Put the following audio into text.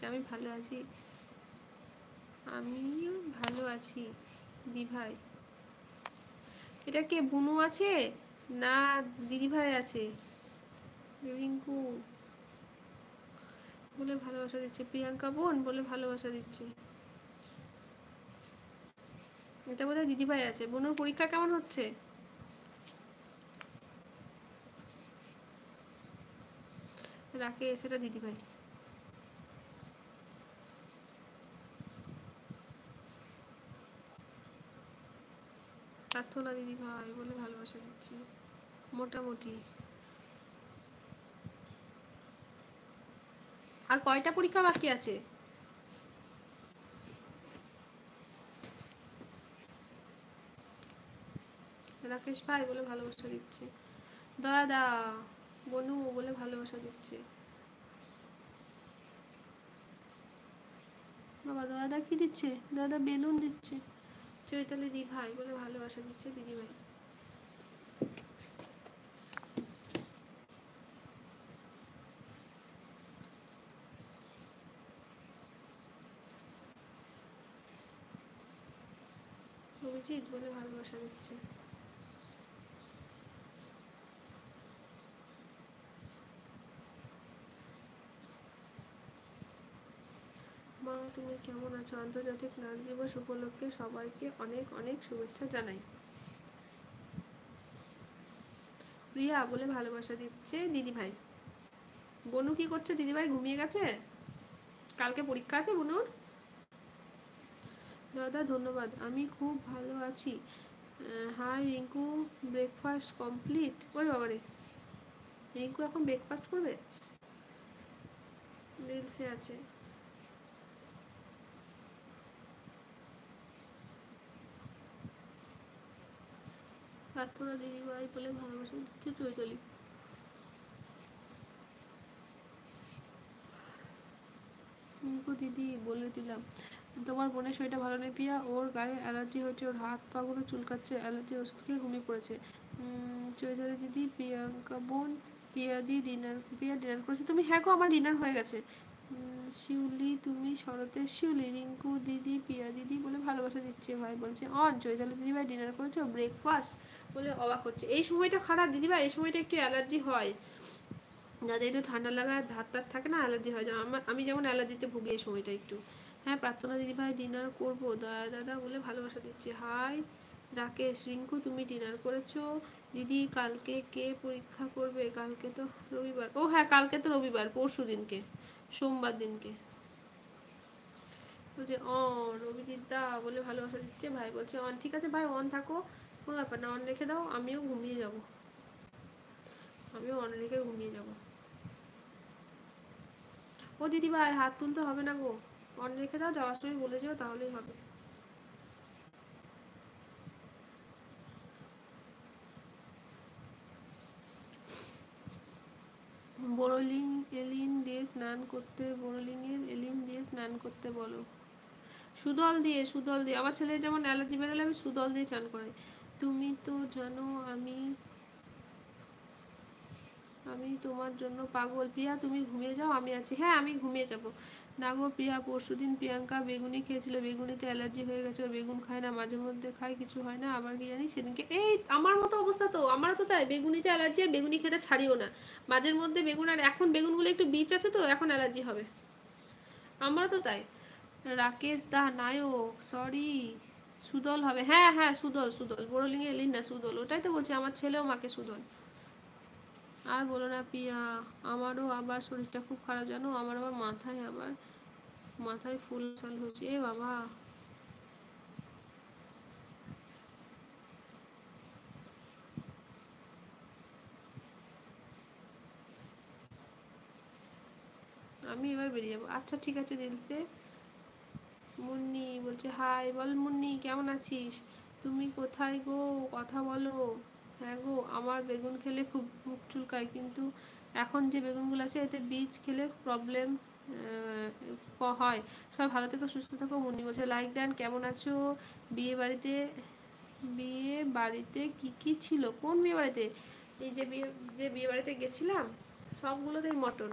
দিচ্ছে। আমি ভালো আছি, আমিও ভালো আছি দি ভাই। এটা কে, বুনু আছে না দিদি ভাই আছে? রিঙ্কু বলে ভালোবাসা দিচ্ছে, প্রিয়াঙ্কা বোন বলে ভালোবাসা দিচ্ছে। এটা বোধহয় দিদি ভাই আছে। বুনুর পরীক্ষা কেমন হচ্ছে? রাকেশ, এটা দিদি ভাই। প্রার্থনা দিদি ভাই বলে ভালোবাসা দিচ্ছি। মোটামুটি। আর কয়টা পরীক্ষা বাকি আছে? রাকেশ ভাই বলে ভালোবাসা দিচ্ছে। দাদা বনু বলে ভালোবাসা দিচ্ছে। বাবা দাদা কি দিচ্ছে? দাদা বেলুন দিচ্ছে। চৈতালি দি ভাই বলে ভালোবাসা দিচ্ছে দিদি ভাই। অভিজিৎ বলে ভালোবাসা দিচ্ছে। মা তুমি কেমন আছো? আন্তর্জাতিক নারী দিবস উপলক্ষে সবাইকে অনেক অনেক শুভেচ্ছা জানাই। প্রিয়া বলে ভালোবাসা দিচ্ছে দিদি ভাই। বনু কি করছে? দিদি ভাই ঘুমিয়ে গেছে, কালকে পরীক্ষা আছে বনুর। দাদা ধন্যবাদ, আমি খুব ভালো আছি। Hi Rinku, breakfast complete? ওই বাবারে, রিঙ্কু এখন ব্রেকফাস্ট করবে? রিলসে আছে। প্রার্থনা দিদিভাই বলে ভালোবাসা দিচ্ছে চৈতালি। রিঙ্কু দিদি বলে দিলাম তোমার বোনের শরীরটা ভালো নেই প্রিয়া, ওর গায়ে অ্যালার্জি হচ্ছে, ওর হাত পাগুলো চুলকাচ্ছে, অ্যালার্জির ওষুধ খেয়ে ঘুমিয়ে পড়েছে। চৈতালি দিদি, প্রিয়াঙ্কা বোন, প্রিয়া ডিনার করেছে? তুমি? হ্যাঁ গো, আমার ডিনার হয়ে গেছে। শিউলি তুমি শরতের শিউলি। রিঙ্কু দিদি প্রিয়া দিদি বলে ভালোবাসা দিচ্ছে। ভাই বলছে অন, চৈতালি দিদি ভাই ডিনার করেছো? ব্রেকফাস্ট বলে অবাক হচ্ছে। এই সময়টা খারাপ দিদি ভাই, এই সময়টা একটু অ্যালার্জি হয়, যাদের একটু ঠান্ডা লাগা ভাত টাত থাকে না, অ্যালার্জি হয়। আমি যেমন অ্যালার্জিতে ভুগি এই সময়টা একটু। হ্যাঁ প্রার্থনা দিদি ভাই ডিনার করবো দয়া দাদা বলে ভালোবাসা দিচ্ছে। হাই রাকেশ, রিঙ্কু তুমি ডিনার করেছো? দিদি কালকে কে পরীক্ষা করবে? কালকে তো রবিবার। ও হ্যাঁ, কালকে তো রবিবার, পরশু দিনকে, সোমবার দিনকে। বলছে অন, অভিজিৎ দা বলে ভালোবাসা দিচ্ছে। ভাই বলছে অন। ঠিক আছে ভাই, অন থাকো, কোনো ব্যাপার না, অন রেখে দাও, আমিও ঘুমিয়ে যাব, আমিও অন রেখে ঘুমিয়ে যাব। ও দিদি ভাই হাত তুলতে হবে না গো, অন রেখে দাও, যাওয়ার সময় বলে যেও, তাহলেই হবে। বোরোলিং এলিন দিয়ে স্নান করতে, বোরোলিংয়ের এলিন দিয়ে স্নান করতে বলো। সুদল দিয়ে, সুদল দিয়ে। আমার ছেলের যেমন অ্যালার্জি বেরোলে আমি সুদল দিয়ে চান করাই। তুমি তো জানো আমি আমি তোমার জন্য পাগল। প্রিয়া তুমি ঘুমিয়ে যাও, আমি আছি। হ্যাঁ আমি ঘুমিয়ে যাবো না গো প্রিয়া। পরশুদিন প্রিয়াঙ্কা বেগুনি খেয়েছিল, বেগুনিতে অ্যালার্জি হয়ে গেছে, বেগুন খায় না, মাঝে মধ্যে খায়, কিছু হয় না, আবার কি জানি সেদিনকে। এই আমার মতো অবস্থা তো, আমারও তো তাই, বেগুনিতে অ্যালার্জি, বেগুনি খেতে ছাড়িও না, মাঝের মধ্যে বেগুন। আর এখন বেগুনগুলো একটু বীজ আছে তো, এখন অ্যালার্জি হবে, আমারও তো তাই। রাকেশ দা নায়ক, সরি সুদল হবে। হ্যাঁ হ্যাঁ সুদল, সুদল বোরোলিংয়ে এলিন না, সুদল, ওটাই তো বলছি, আমার ছেলেও মাকে সুদল। আর বলো না প্রিয়া, আমারও আবার শরীরটা খুব খারাপ জানো, আমার আবার মাথায় ফুল চাল হচ্ছে। এ বাবা, আমি এবার বেরিয়ে যাবো। আচ্ছা ঠিক আছে দিলসে। মুন্নি বলছে হাই, বল মুন্নি কেমন আছিস? তুমি কোথায় গো, কথা বলো। হ্যাঁ গো, আমার বেগুন খেলে খুব মুখ চুলকায়, কিন্তু এখন যে বেগুনগুলো আছে এতে বীজ খেলে প্রবলেম হয়। সবাই ভালো থেকো, সুস্থ থেকো। মুন্নি বলছে লাইক দেন, কেমন আছো? বিয়ে বাড়িতে বিয়ে বাড়িতে কি কি ছিল? কোন বিয়ে বাড়িতে? এই যে বিয়ে বাড়িতে গেছিলাম, সবগুলোতেই মটন।